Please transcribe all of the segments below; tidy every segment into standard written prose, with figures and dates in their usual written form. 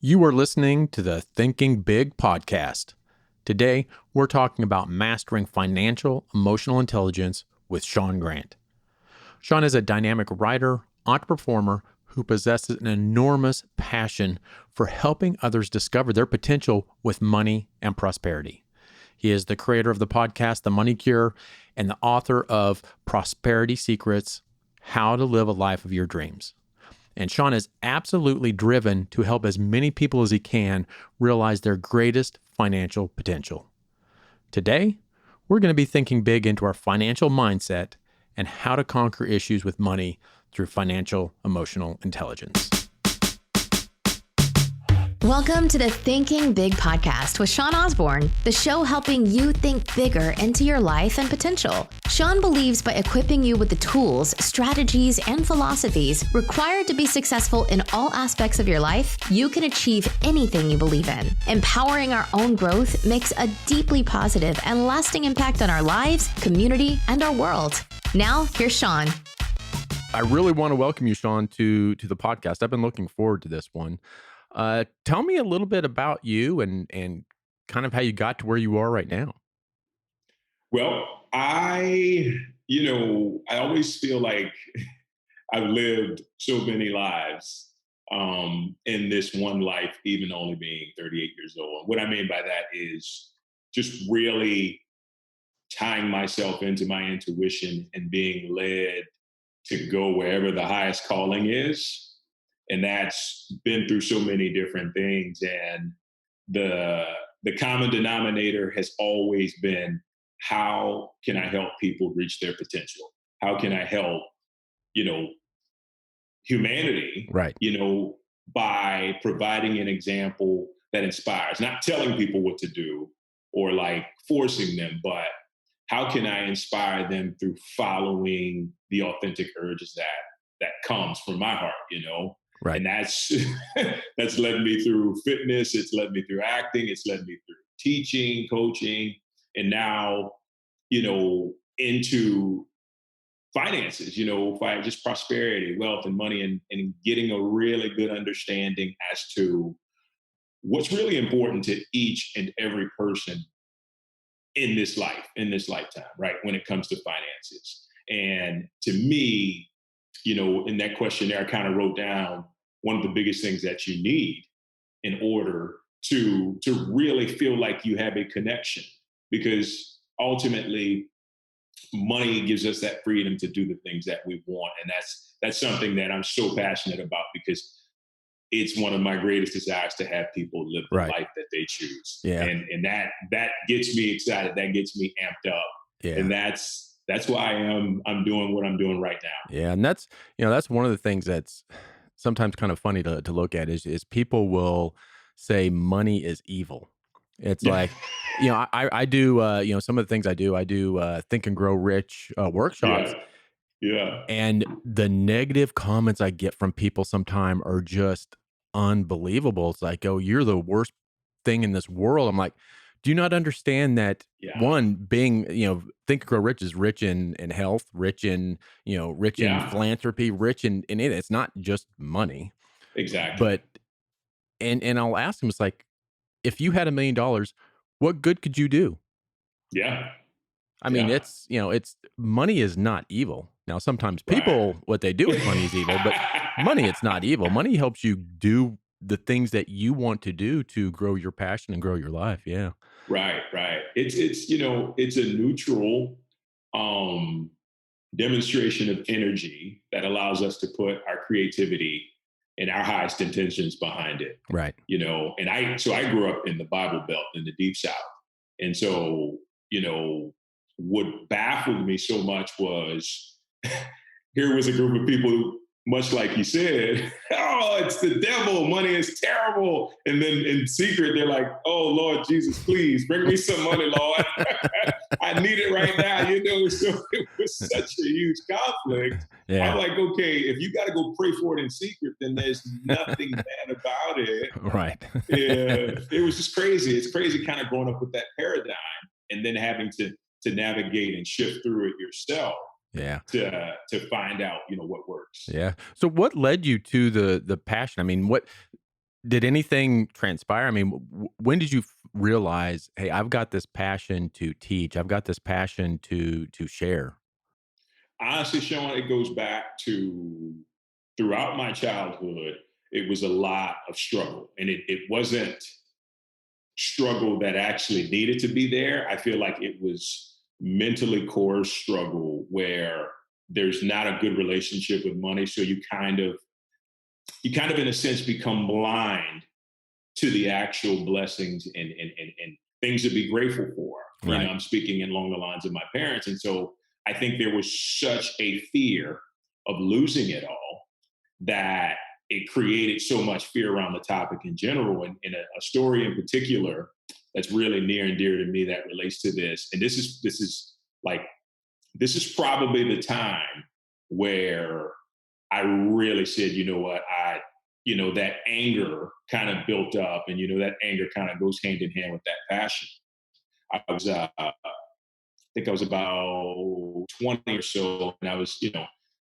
You are listening to the Thinking Big podcast. Today, we're talking about mastering financial emotional intelligence with Shaun Grant. Shaun is a dynamic writer, entreperformer who possesses an enormous passion for helping others discover their potential with money and prosperity. He is the creator of the podcast, The Money Cure, and the author of Prosperity Secrets: How to Live a Life of Your Dreams. And Shaun is absolutely driven to help as many people as he can realize their greatest financial potential. Today, we're going to be thinking big into our financial mindset and how to conquer issues with money through financial emotional intelligence. Welcome to the Thinking Big podcast with Shaun Osborne, the show helping you think bigger into your life and potential. Shaun believes by equipping you with the tools, strategies, and philosophies required to be successful in all aspects of your life, you can achieve anything you believe in. Empowering our own growth makes a deeply positive and lasting impact on our lives, community, and our world. Now, here's Shaun. I really want to welcome you, Shaun, to the podcast. I've been looking forward to this one. Tell me a little bit about you and kind of how you got to where you are right now. Well, I always feel like I've lived so many lives in this one life, even only being 38 years old. And what I mean by that is just really tying myself into my intuition and being led to go wherever the highest calling is. And that's been through so many different things. And the common denominator has always been, how can I help people reach their potential? How can I help, humanity, Right. By providing an example that inspires, not telling people what to do or like forcing them, but how can I inspire them through following the authentic urges that comes from my heart, Right. And that's led me through fitness. It's led me through acting. It's led me through teaching, coaching, and now, into finances, just prosperity, wealth, and money, and getting a really good understanding as to what's really important to each and every person in this life, in this lifetime, right? When it comes to finances. And to me, in that questionnaire, I kind of wrote down one of the biggest things that you need in order to really feel like you have a connection, because ultimately money gives us that freedom to do the things that we want. And that's something that I'm so passionate about, because it's one of my greatest desires to have people live the life that they choose. Yeah. And that gets me excited. That gets me amped up. Yeah. And that's why I'm doing what I'm doing right now. Yeah. And that's one of the things that's sometimes kind of funny to look at is people will say money is evil. It's like, I do, some of the things I do Think and Grow Rich workshops. Yeah. And the negative comments I get from people sometimes are just unbelievable. It's like, oh, you're the worst thing in this world. I'm like, do you not understand that one, being, Think and Grow Rich is rich in health, rich in, rich in philanthropy, rich in it. It's not just money. Exactly. But, and I'll ask them, it's like, if you had $1 million, what good could you do? Yeah. I mean, it's money is not evil. Now, sometimes people, what they do with money is evil, but money, it's not evil. Money helps you do the things that you want to do to grow your passion and grow your life. Yeah. Right. It's a neutral demonstration of energy that allows us to put our creativity and our highest intentions behind it. Right. And I grew up in the Bible Belt in the Deep South. And so, what baffled me so much was here was a group of people who, much like you said, oh, it's the devil, money is terrible. And then in secret, they're like, oh, Lord Jesus, please bring me some money, Lord. I need it right now, So it was such a huge conflict. Yeah. I'm like, okay, if you got to go pray for it in secret, then there's nothing bad about it. Right. Yeah, it was just crazy. It's crazy kind of growing up with that paradigm and then having to navigate and shift through it yourself. Yeah. To find out, what works. Yeah. So what led you to the passion? I mean, what Did anything transpire? I mean, when did you realize, hey, I've got this passion to teach. I've got this passion to share. Honestly, Sean, it goes back to throughout my childhood, it was a lot of struggle. And it wasn't struggle that actually needed to be there. I feel like it was mentally coerced struggle where there's not a good relationship with money. So you kind of in a sense become blind to the actual blessings and things to be grateful for. Right. I'm speaking along the lines of my parents. And so I think there was such a fear of losing it all that it created so much fear around the topic in general. And a story in particular that's really near and dear to me that relates to this. And this is probably the time where I really said, you know what, that anger kind of built up, and that anger kind of goes hand in hand with that passion. I think I was about 20 or so, and I was,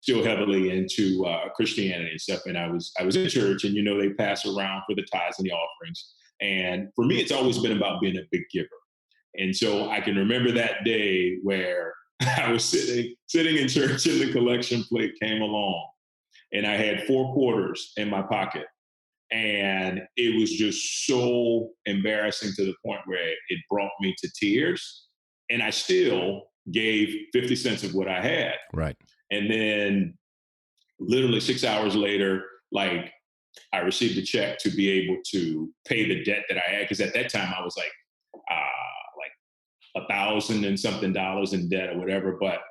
still heavily into Christianity and stuff. And I was in church, and they pass around for the tithes and the offerings. And for me, it's always been about being a big giver. And so I can remember that day where I was sitting in church, and the collection plate came along, and I had 4 quarters in my pocket. And it was just so embarrassing to the point where it brought me to tears. And I still gave 50 cents of what I had. Right. And then literally 6 hours later, like, I received a check to be able to pay the debt that I had. Cause at that time I was like 1,000 and something dollars in debt or whatever. But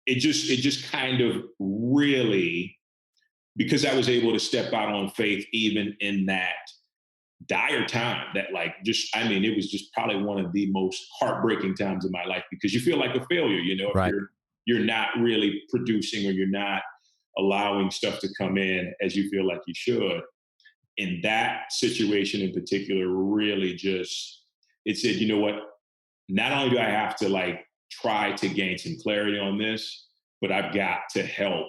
it just kind of really, because I was able to step out on faith even in that dire time, that it was just probably one of the most heartbreaking times of my life, because you feel like a failure, if Right. you're not really producing, or you're not allowing stuff to come in as you feel like you should. In that situation in particular, really just, it said, you know what, not only do I have to try to gain some clarity on this, but I've got to help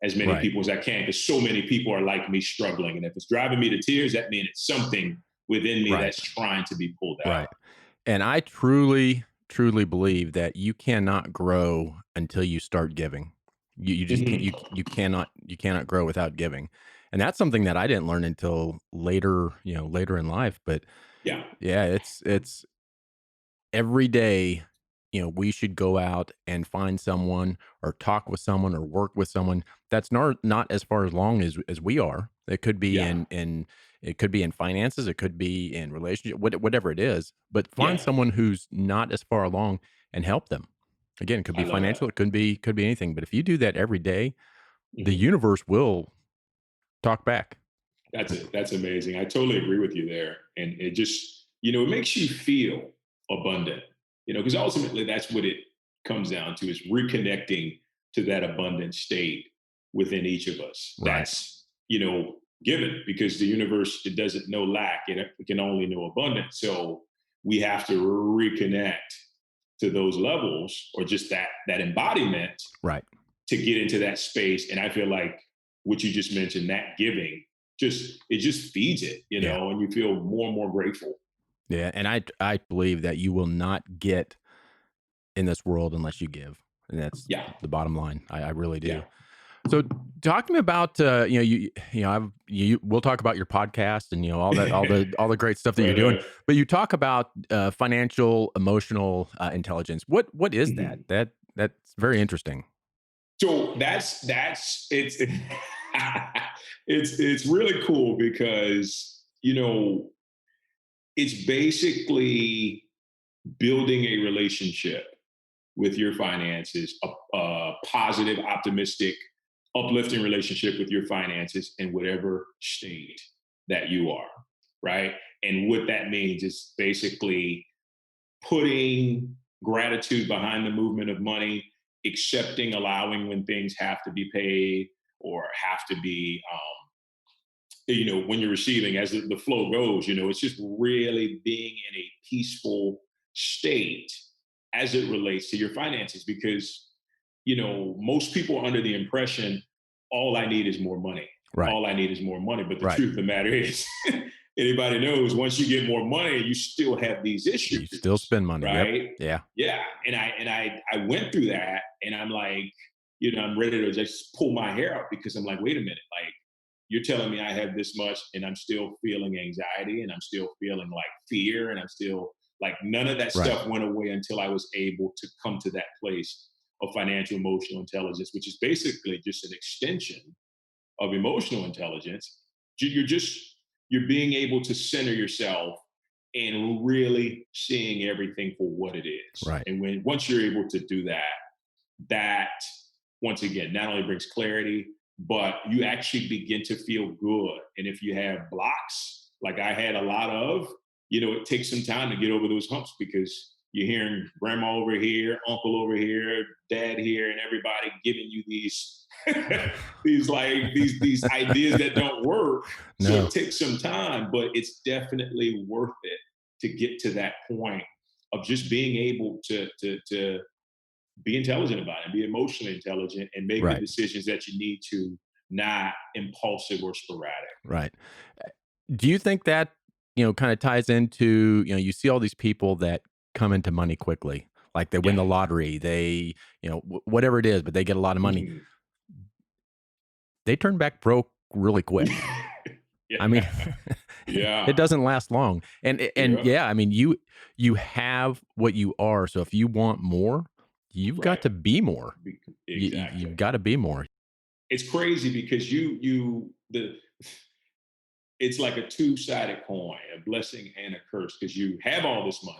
as many Right. people as I can, because so many people are like me, struggling. And if it's driving me to tears, that means it's something within me Right. that's trying to be pulled out. Right. And I truly, truly believe that you cannot grow until you start giving. You just can't. Mhm. You cannot grow without giving, and that's something that I didn't learn until later. Later in life. But Yeah. yeah, it's every day. We should go out and find someone, or talk with someone, or work with someone that's not as far as long as we are. It could be Yeah. in it could be in finances, it could be in relationship, whatever it is. But find Yeah. someone who's not as far along and help them. Again, it could I be love financial, that. it could be anything. But if you do that every day, the Mhm. universe will talk back. That's it. That's amazing. I totally agree with you there. And it just, it makes you feel abundant, because ultimately that's what it comes down to, is reconnecting to that abundant state within each of us. Right. That's, given, because the universe, it doesn't know lack, it can only know abundance. So we have to reconnect to those levels, or just that embodiment, Right. to get into that space. And I feel like what you just mentioned, that giving, just feeds it, Yeah. and you feel more and more grateful. Yeah. And I believe that you will not get in this world unless you give. And that's Yeah, the bottom line. I really yeah. do. So talk to me about we'll talk about your podcast and all the great stuff that you're Right doing. on. But you talk about financial emotional intelligence. What is that? Mhm. That's very interesting. So that's it's really cool, because it's basically building a relationship with your finances, a positive, optimistic, uplifting relationship with your finances in whatever state that you are, right? And what that means is basically putting gratitude behind the movement of money, accepting, allowing when things have to be paid, or have to be, when you're receiving, as the flow goes, it's just really being in a peaceful state as it relates to your finances. Because, most people are under the impression, all I need is more money. Right. All I need is more money. But the Right. truth of the matter is, anybody knows, once you get more money, you still have these You still issues, spend money. Yep. right? Yeah. Yeah. I went through that, and I'm like, I'm ready to just pull my hair out because I'm like, wait a minute, like you're telling me I have this much and I'm still feeling anxiety and I'm still feeling like fear and I'm still like none of that Right. stuff went away until I was able to come to that place of financial emotional intelligence, which is basically just an extension of emotional intelligence. You're being able to center yourself and really seeing everything for what it is. Right. And once you're able to do that, that once again not only brings clarity, but you actually begin to feel good. And if you have blocks, like I had a lot of, it takes some time to get over those humps because you're hearing grandma over here, uncle over here, dad here, and everybody giving you these these ideas that don't work. So No. it takes some time, but it's definitely worth it to get to that point of just being able to be intelligent about it and be emotionally intelligent and make the Right. decisions that you need to, not impulsive or sporadic. Right. Do you think that, kind of ties into, you see all these people that come into money quickly, like they win Yeah. the lottery, they, whatever it is, but they get a lot of money. Mhm. They turn back broke really quick. I mean, Yeah. it Yeah. doesn't last long. And Yeah. yeah, I mean, you have what you are. So if you want more, you've got Right. to be more. You've Exactly. got to be more. It's crazy because it's like a two-sided coin, a blessing and a curse, because you have all this money,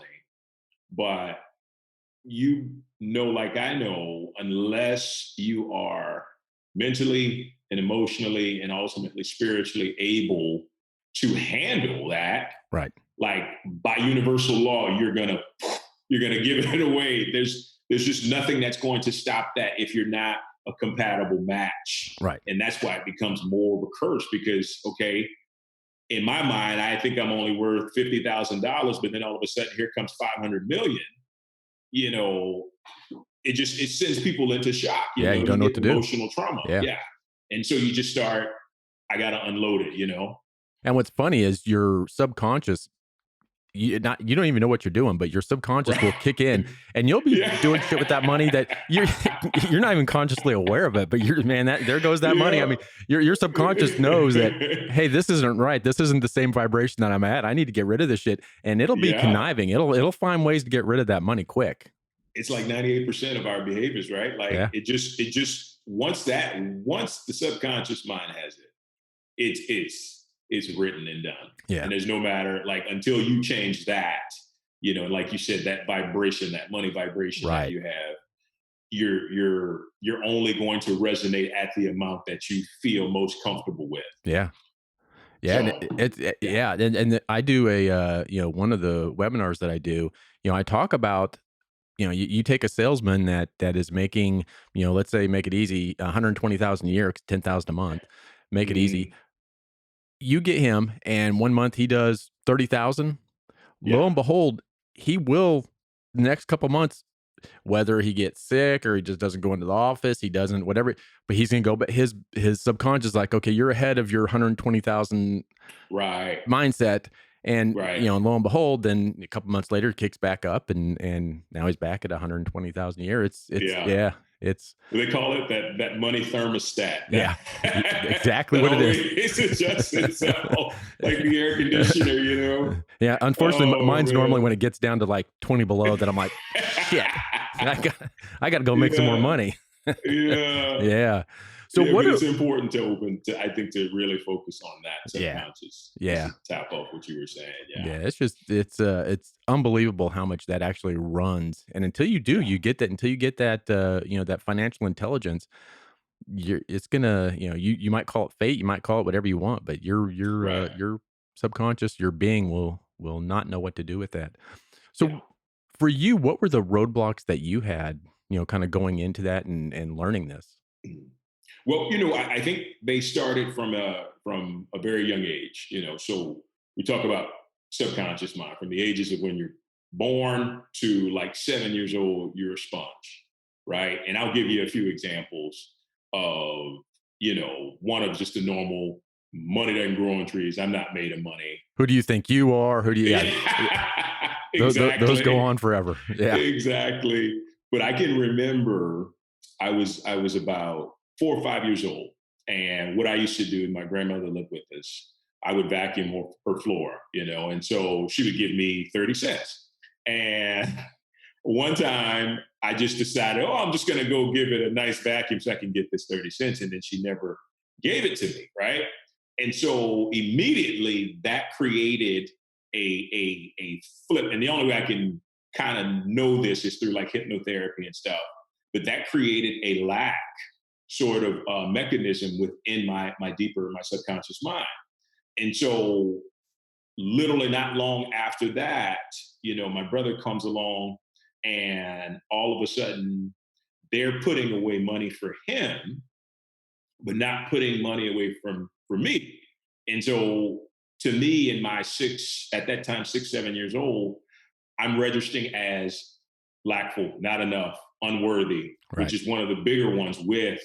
but like I know, unless you are mentally and emotionally and ultimately spiritually able to handle that, Right. like by universal law, you're gonna give it away. There's just nothing that's going to stop that if you're not a compatible match. Right. And that's why it becomes more of a curse because, okay, in my mind, I think I'm only worth $50,000, but then all of a sudden here comes 500 million. You know, it sends people into shock. Yeah. You don't You know what get to do. emotional trauma. Yeah. Yeah. And so you just start, I got to unload it. And what's funny is your subconscious, you don't even know what you're doing, but your subconscious will Right. kick in and you'll be doing shit with that money that you're Yeah. you're not even consciously aware of it, but you're man, that there goes that money. I Yeah. mean, your subconscious knows that, hey, this isn't right. This isn't the same vibration that I'm at. I need to get rid of this shit. And it'll be Yeah. conniving. It'll find ways to get rid of that money quick. It's like 98% of our behaviors, right? Like Yeah. it just once the subconscious mind has it, it's written and done. Yeah. And there's no matter like until you change that, like you said, that vibration, that money vibration that Right. you have, you're only going to resonate at the amount that you feel most comfortable with. Yeah. Yeah, and So yeah. yeah, and I do a, one of the webinars that I do, I talk about, you take a salesman that is making, let's say make it easy, 120,000 a year, 10,000 a month, make it easy. Mhm. You get him and 1 month he does 30,000. Lo Yeah. and behold, he will the next couple months, whether he gets sick or he just doesn't go into the office, he doesn't whatever, but he's gonna go. But his subconscious is like, okay, you're ahead of your 120,000 Right. mindset. And Right. and lo and behold, then a couple months later, it kicks back up, and now he's back at 120,000 a year. It's Yeah. yeah, it's They call it that money thermostat yeah, exactly that what it is. always adjusts itself like the air conditioner. Yeah, unfortunately, Oh mine's normally man. when it gets down to like 20 below that I'm like, shit, I got I got to go make some more Yeah, money. yeah, Yeah. So yeah. what But are it's important I think, to really focus on that yeah, subconscious. Just yeah. to tap off what you were saying. Yeah, Yeah, it's unbelievable how much that actually runs. And until you do, yeah, you get that until you get that that financial intelligence, it's gonna, you might call it fate, you might call it whatever you want, but right. your subconscious, your being will not know what to do with that. Yeah. So for you, what were the roadblocks that you had, kind of going into that and learning this? Mhm. Well, I think they started from a very young age. So we talk about subconscious mind from the ages of when you're born to like 7 years old, you're a sponge, right? And I'll give you a few examples of one of just the normal. money doesn't grow on trees. I'm not made of money. Who do you think you are? Who do you, yeah, those go Exactly. on forever. Yeah. Exactly. But I can remember I was about 4 or 5 years old. And what I used to do, my grandmother lived with us. I would vacuum her floor, and so she would give me 30 cents. And one time I just decided, oh, I'm just going to go give it a nice vacuum so I can get this 30 cents. And then she never gave it to me. Right. And so immediately that created a flip. And the only way I can kind of know this is through like hypnotherapy and stuff. But that created a lack sort of mechanism within my subconscious mind. And so literally not long after that, my brother comes along and all of a sudden they're putting away money for him, but not putting money away for me. And so to me, in my at that time, 6, 7 years old, I'm registering as lackful, not enough, unworthy, which Right. is one of the bigger ones with,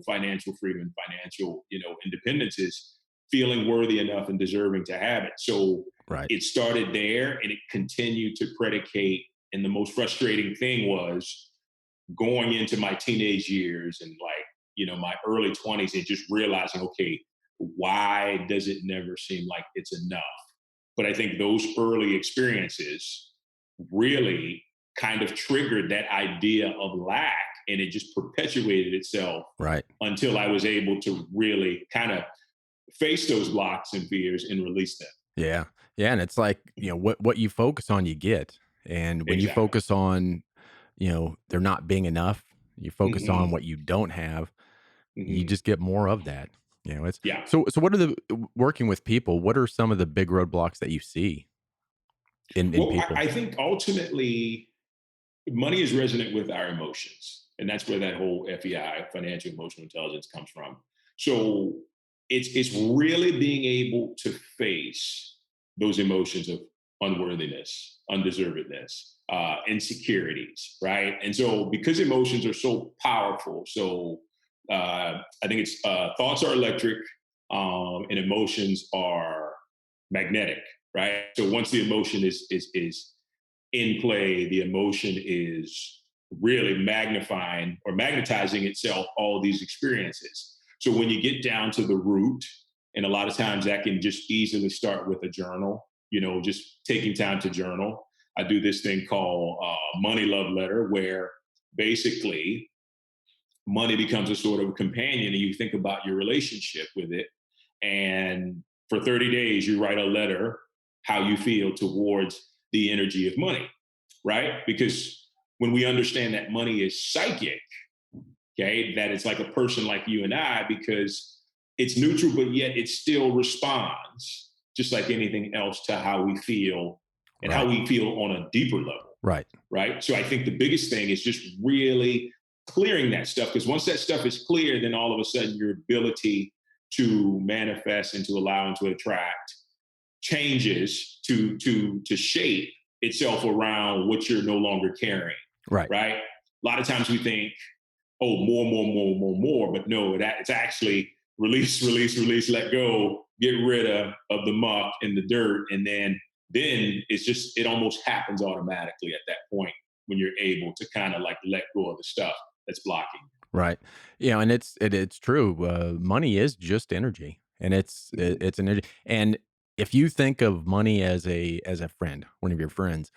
financial freedom, financial, independence is feeling worthy enough and deserving to have it. So Right. it started there and it continued to predicate. And the most frustrating thing was going into my teenage years and like, my early 20s and just realizing, okay, why does it never seem like it's enough? But I think those early experiences really kind of triggered that idea of lack and it just perpetuated itself Right. until I was able to really kind of face those blocks and fears and release them. Yeah. Yeah. And it's like, what you focus on, you get. And when you Exactly. focus on, there not being enough, you focus on Hmm. what you don't have, you Hmm. just get more of that. It's Yeah. so what are working with people, what are some of the big roadblocks that you see in Well, people? I think ultimately money is resonant with our emotions. And that's where that whole FEI, financial emotional intelligence, comes from. So it's really being able to face those emotions of unworthiness, undeservedness, insecurities, right? And so because emotions are so powerful, so I think it's thoughts are electric, and emotions are magnetic, right? So once the emotion is in play, the emotion is really magnifying or magnetizing itself all these experiences. So when you get down to the root, and a lot of times that can just easily start with a journal, just taking time to journal. I do this thing called money love letter, where basically money becomes a sort of companion and you think about your relationship with it. And for 30 days, you write a letter how you feel towards the energy of money, right? Because when we understand that money is psychic, okay, that it's like a person like you and I, because it's neutral, but yet it still responds just like anything else to how we feel and how Right. we feel on a deeper level, Right. right? So I think the biggest thing is just really clearing that stuff, because once that stuff is clear, then all of a sudden your ability to manifest and to allow and to attract changes to shape itself around what you're no longer carrying, Right. right? A lot of times we think, oh, more, more, more, more, more, but no, it's actually release, release, release, let go, get rid of the muck and the dirt, and then it's just it almost happens automatically at that point when you're able to kind of like let go of the stuff that's blocking. Right. And it's true. Money is just energy, and Mhm. it's an energy. And if you think of money as a friend, one of your friends,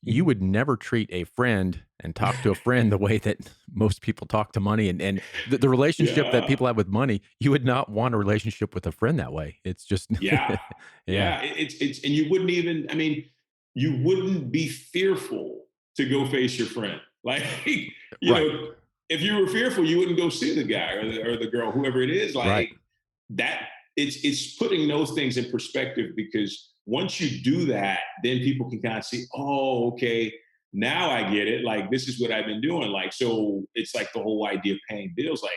you Mhm. would never treat a friend and talk to a friend the way that most people talk to money, and the relationship that Yeah, people have with money, you would not want a relationship with a friend that way. It's just yeah, yeah. yeah. It's and you wouldn't even. I mean, you wouldn't be fearful to go face your friend. Like, Right. if you were fearful, you wouldn't go see the guy or the girl, whoever it is. Right. Like that, it's putting those things in perspective, because once you do that, then people can kind of see, oh, okay, now I get it. Like this is what I've been doing. Like, so it's like the whole idea of paying bills. Like,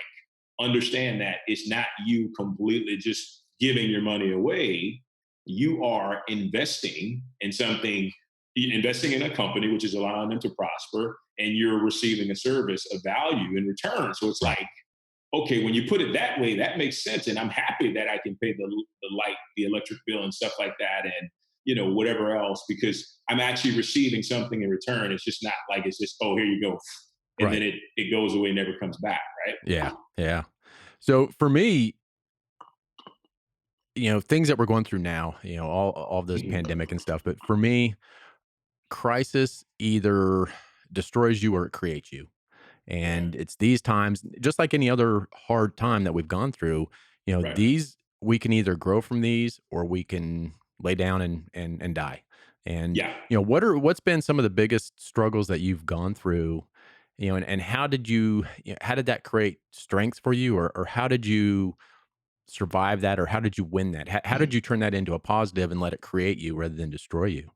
understand that it's not you completely just giving your money away. You are investing in something, investing in a company which is allowing them to prosper, and you're receiving a service of value in return. So it's Right. like okay, when you put it that way, that makes sense. And I'm happy that I can pay the light, the electric bill and stuff like that. And, whatever else, because I'm actually receiving something in return. It's just not like it's just, oh, here you go. And then Right. it goes away, never comes back. Right. Yeah. Yeah. So for me, things that we're going through now, all of this Mhm. pandemic and stuff, but for me, crisis either destroys you or it creates you. Right. And it's these times, just like any other hard time that we've gone through, Right. these we can either grow from these or we can lay down and die. And Yeah. what's been some of the biggest struggles that you've gone through, and how did that create strength for you, or how did you survive that, or how did you win that? How did you turn that into a positive and let it create you rather than destroy you?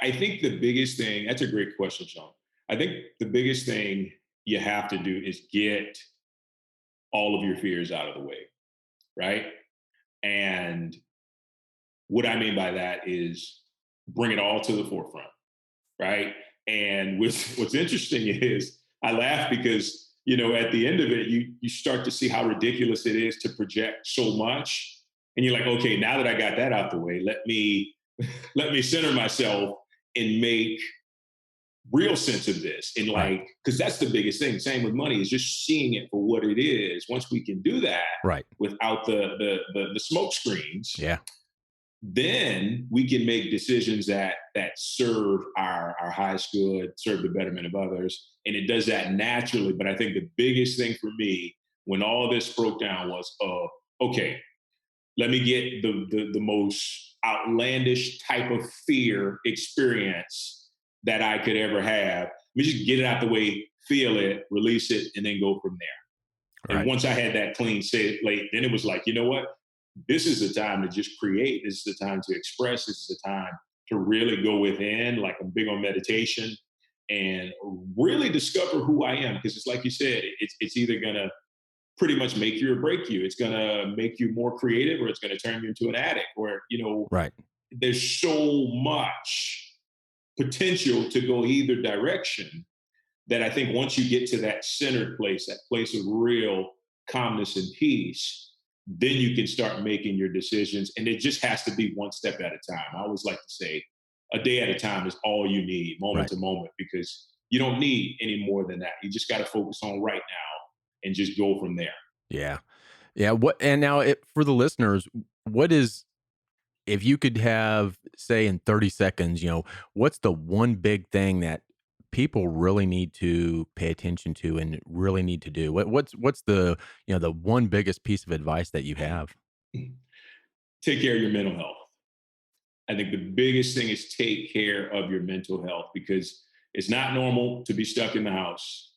I think the biggest thing, that's a great question, Sean. I think the biggest thing you have to do is get all of your fears out of the way, right? And what I mean by that is bring it all to the forefront, right? And what's interesting is I laugh because at the end of it, you start to see how ridiculous it is to project so much, and you're like, okay, now that I got that out the way, let me center myself and make real sense of this, and Right. like, because that's the biggest thing. Same with money, is just seeing it for what it is. Once we can do that Right. without the smoke screens, Yeah. then we can make decisions that serve our highest good, serve the betterment of others, and it does that naturally. But I think the biggest thing for me when all this broke down was, okay, let me get the most outlandish type of fear experience that I could ever have. Let me just get it out the way, feel it, release it, and then go from there. And Right. once I had that clean slate, then it was like, you know what? This is the time to just create. This is the time to express. This is the time to really go within. Like, I'm big on meditation and really discover who I am. Because it's like you said, it's either gonna pretty much make you or break you. It's gonna make you more creative, or it's gonna turn you into an addict. Or Right. there's so much potential to go either direction that I think once you get to that centered place, that place of real calmness and peace, then you can start making your decisions. And it just has to be one step at a time. I always like to say a day at a time is all you need, moment Right. to moment, because you don't need any more than that. You just got to focus on right now and just go from there. Yeah. Yeah. And now for the listeners, what is, if you could have, say, in 30 seconds, what's the one big thing that people really need to pay attention to and really need to do? What's the, the one biggest piece of advice that you have? Take care of your mental health. I think the biggest thing is take care of your mental health, because it's not normal to be stuck in the house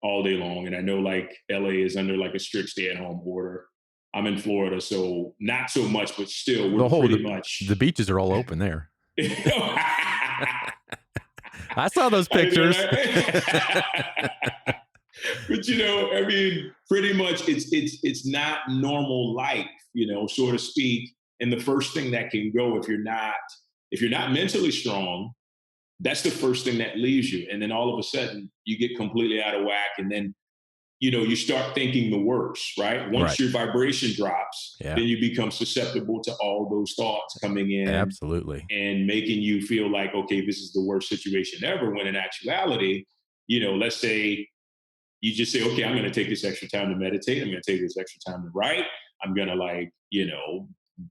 all day long. And I know, like, LA is under like a strict stay-at-home order. I'm in Florida, so not so much, but still, we're The pretty the much. beaches are all open there. I I saw those know, pictures. right? But I mean, pretty much, it's not normal life, so to speak. And the first thing that can go, if you're not mentally strong, that's the first thing that leaves you. And then all of a sudden you get completely out of whack. And then, you start thinking the worst, right? Once Right. your vibration drops, Yeah. then you become susceptible to all those thoughts coming in Absolutely. and making you feel like, okay, this is the worst situation ever. When in actuality, let's say you just say, okay, I'm going to take this extra time to meditate. I'm going to take this extra time to write. I'm going to, like,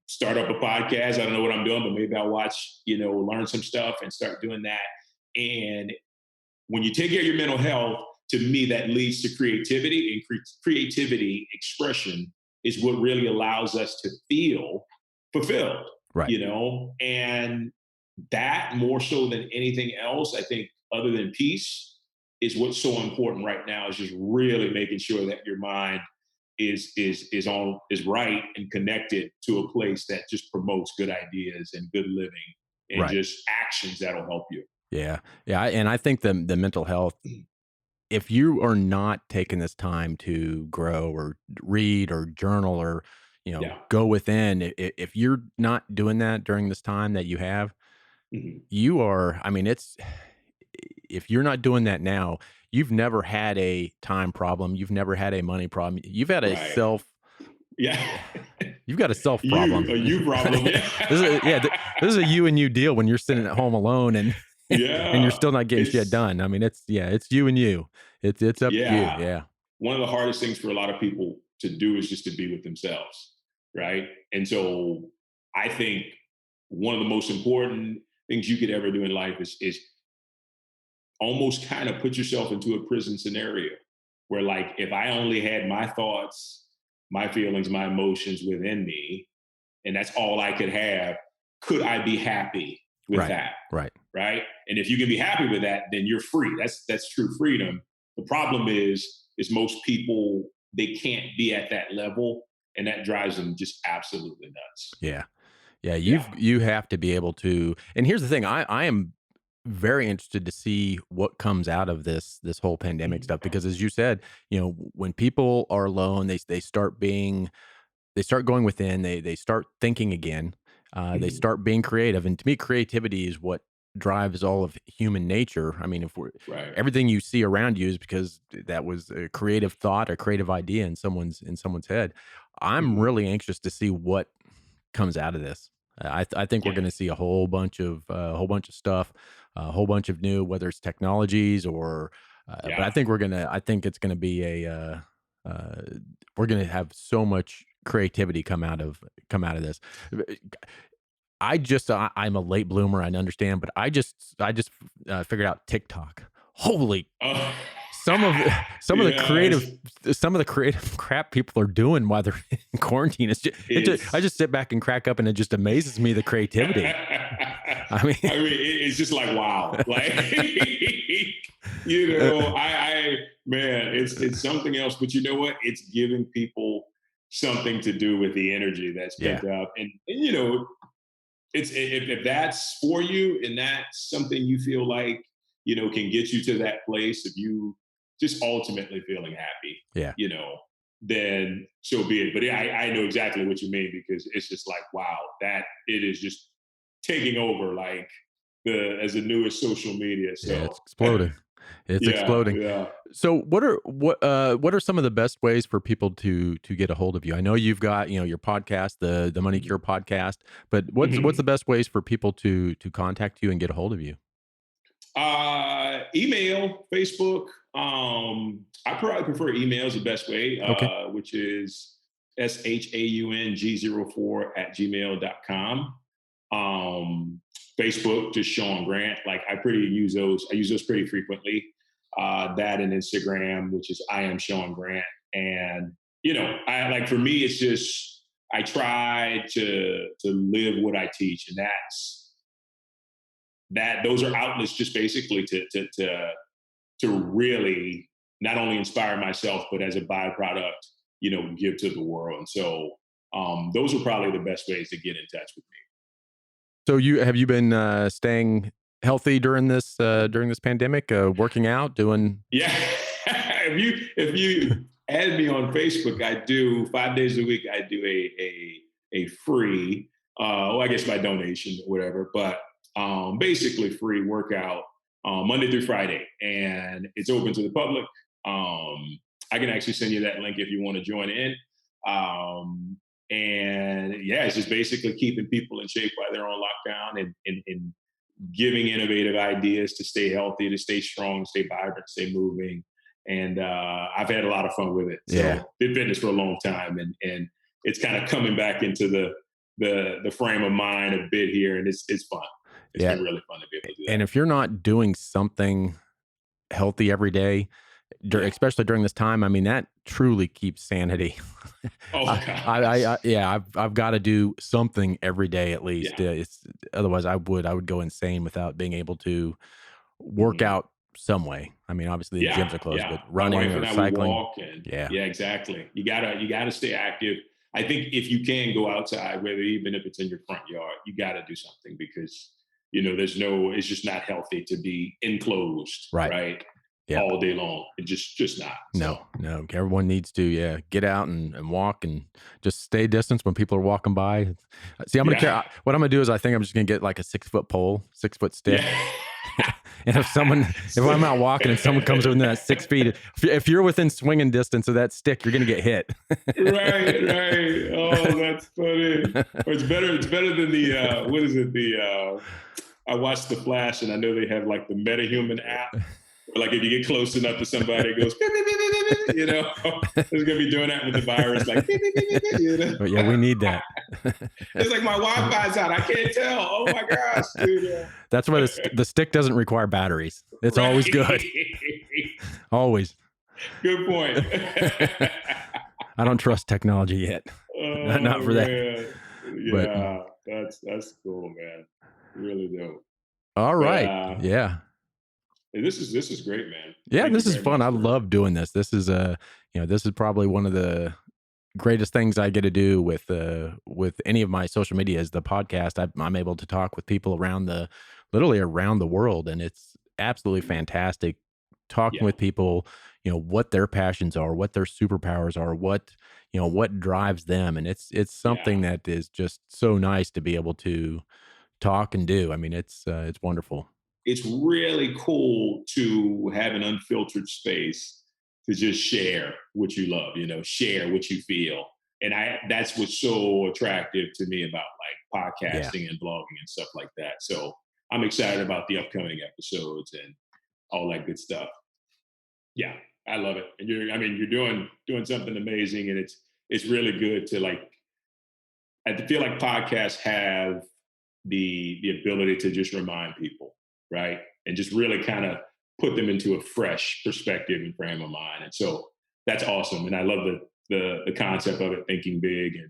start up a podcast. I don't know what I'm doing, but maybe I'll watch, learn some stuff and start doing that. And when you take care of your mental health, to me, that leads to creativity, and creativity expression is what really allows us to feel fulfilled, Right. and that, more so than anything else, I think, other than peace, is what's so important right now, is just really making sure that your mind is right and connected to a place that just promotes good ideas and good living and Right. just actions that'll help you. Yeah. Yeah. And I think the mental health, if you are not taking this time to grow or read or journal or, Yeah. go within, if you're not doing that during this time that you have, Mhm. you are, I mean, if you're not doing that now, you've never had a time problem. You've never had a money problem. You've had a Right. Yeah. you've got a self You, problem. a you problem. Yeah. This is a you and you deal when you're sitting at home alone and and you're Yeah. still not getting shit It's, done. I mean, it's you and you. It's up to you. yeah. Yeah. One of the hardest things for a lot of people to do is just to be with themselves. Right. And so I think one of the most important things you could ever do in life is almost kind of put yourself into a prison scenario where, like, if I only had my thoughts, my feelings, my emotions within me, and that's all I could have, could I be happy with Right. that? Right. Right. And if you can be happy with that, then you're free. That's true freedom. The problem is most people, they can't be at that level, and that drives them just absolutely nuts. Yeah. Yeah, Yeah. you have to be able to, and here's the thing, I am very interested to see what comes out of this whole pandemic Mhm. stuff because as you said, when people are alone, they start going within, they start thinking again, they Mhm. start being creative, and to me, creativity is what drives all of human nature. I mean, if we're Right. everything you see around you is because that was a creative thought, a creative idea in someone's head. I'm Mhm. really anxious to see what comes out of this. I think we're Yeah. going to see a whole bunch of stuff, a whole bunch of new, whether it's technologies or, but Yeah. I think it's going to be uh, we're going to have so much creativity come out of this. I'm a late bloomer. I understand, but I just figured out TikTok. Holy Oh. some of the Yeah. some of the creative crap people are doing while they're in quarantine. I It's just sit back and crack up, and it just amazes me the creativity. I mean, I mean, it's just like wow, like man, it's something else. But you know what? It's giving people something to do with the energy that's yeah, pent up, and it's if that's for you, and that's something you feel like can get you to that place of you just ultimately feeling happy, yeah, you know, then so be it. But I know exactly what you mean because it's just like wow, that it is just taking over like the as the newest social media. yeah. So It's exploding. It's yeah, exploding. yeah. So, what are some of the best ways for people to get a hold of you? I know you've got your podcast, the Money Mhm. Cure podcast, but what's the Mhm. best ways for people to contact you and get a hold of you? Email, Facebook. I probably prefer email is the best way, Okay. which is shaung04@gmail.com. Facebook, just Shaun Grant. Like I pretty use those. I use those pretty frequently. That and Instagram, which is I am Shaun Grant. And I like for me, it's just I try to live what I teach, and those are outlets just basically to really not only inspire myself but as a byproduct give to the world. And so those are probably the best ways to get in touch with So you been staying healthy during this pandemic, working out, doing me. Yeah. If you add me on Facebook, I do 5 days a week. I do a free well, I guess by donation or whatever, but basically free workout Monday through Friday, and it's open to the public. I can actually send you that link if you want to join in. And yeah, it's just basically keeping people in shape while they're on lockdown, and giving innovative ideas to stay healthy, to stay strong, stay vibrant, stay moving. And I've had a lot of fun with it. yeah. So been fitness for a long time, and it's kind of coming back into the frame of mind a bit here, and it's fun. It's Yeah. been really fun to be able to do And that. if you're not doing something healthy every day, Yeah. especially during this time, I mean, that truly keeps sanity. Oh I gosh. yeah, I've got to do something every day at least. Yeah. It's otherwise I would go insane without being able to work Mhm. out some way. I mean, obviously the Yeah, gyms are closed, yeah. but My running wife or and I, we cycling, walk, and yeah, yeah, exactly. You gotta stay active. I think if you can go outside, whether even if it's in your front yard, you gotta do something because it's just not healthy to be enclosed, right, right? yeah. All day long. It just not. No, So no. Everyone needs to, yeah, get out and walk and just stay distance when people are walking by. See, yeah. what I'm gonna do is I think I'm just gonna get like a 6 foot pole, 6 foot Yeah. stick, And if I'm out walking and someone comes within that 6 feet, if you're within swinging distance of that stick, you're going to get hit. Right. Oh, that's funny. Or it's better than the, what is it? I watched The Flash, and I know they have like the MetaHuman app. Where, like, if you get close enough to somebody, it goes, beep, beep, beep, beep, beep, you know, it's going to be doing that with the virus. Like, beep, beep, beep, beep, beep, you know? But yeah, we need that. It's like my Wi-Fi's out. I can't tell. Oh my gosh, dude. That's why the stick doesn't require batteries. It's always good. Always. Good point. I don't trust technology yet. Not for that. Yeah, that's cool, man. Really dope. All right. Yeah. This is great, man. Yeah, this is fun. I love doing this. This is this is probably one of the greatest things I get to do with any of my social media is the podcast. I'm able to talk with people literally around the world, and it's absolutely fantastic talking with people, what their passions are, what their superpowers are, what drives them. And it's something that is just so nice to be able to talk and do. I mean, it's wonderful. It's really cool to have an unfiltered space to just share what you love, share what you feel. And that's what's so attractive to me about like podcasting and blogging and stuff like that. So I'm excited about the upcoming episodes and all that good stuff. Yeah, I love it. And you're doing something amazing, and it's really good to I feel like podcasts have the ability to just remind people, right? And just really kind of put them into a fresh perspective and frame of mind. And so that's awesome. And I love the concept of it, thinking big, and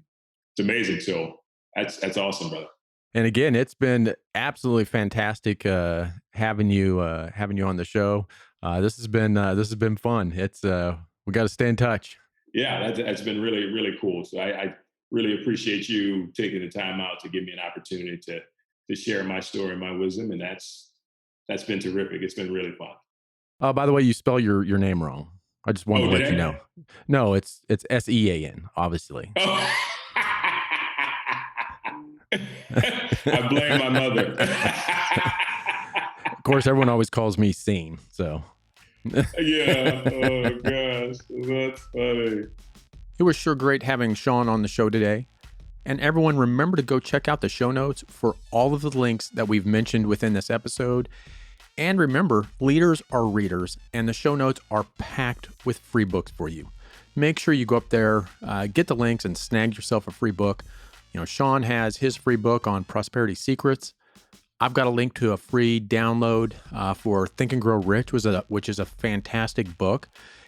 it's amazing. So that's awesome, brother. And again, it's been absolutely fantastic having you on the show. This has been fun. It's we got to stay in touch. Yeah, that's been really, really cool. So I really appreciate you taking the time out to give me an opportunity to share my story, my wisdom, and that's been terrific. It's been really fun. By the way, you spell your name wrong. I just wanted to let you know. No, it's SEAN, obviously. Oh. I blame my mother. Of course, everyone always calls me Scene. So. Yeah. Oh gosh, that's funny. It was sure great having Shaun on the show today. And everyone, remember to go check out the show notes for all of the links that we've mentioned within this episode. And remember, leaders are readers, and the show notes are packed with free books for you. Make sure you go up there, get the links, and snag yourself a free book. Shaun has his free book on prosperity secrets. I've got a link to a free download for Think and Grow Rich, which is a fantastic book.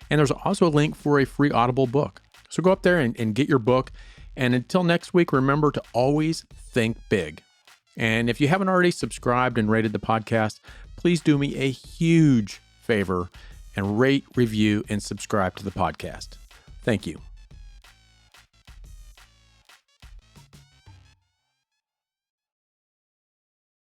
And there's also a link for a free Audible book. So go up there and get your book. And until next week, remember to always think big. And if you haven't already subscribed and rated the podcast, please do me a huge favor and rate, review, and subscribe to the podcast. Thank you.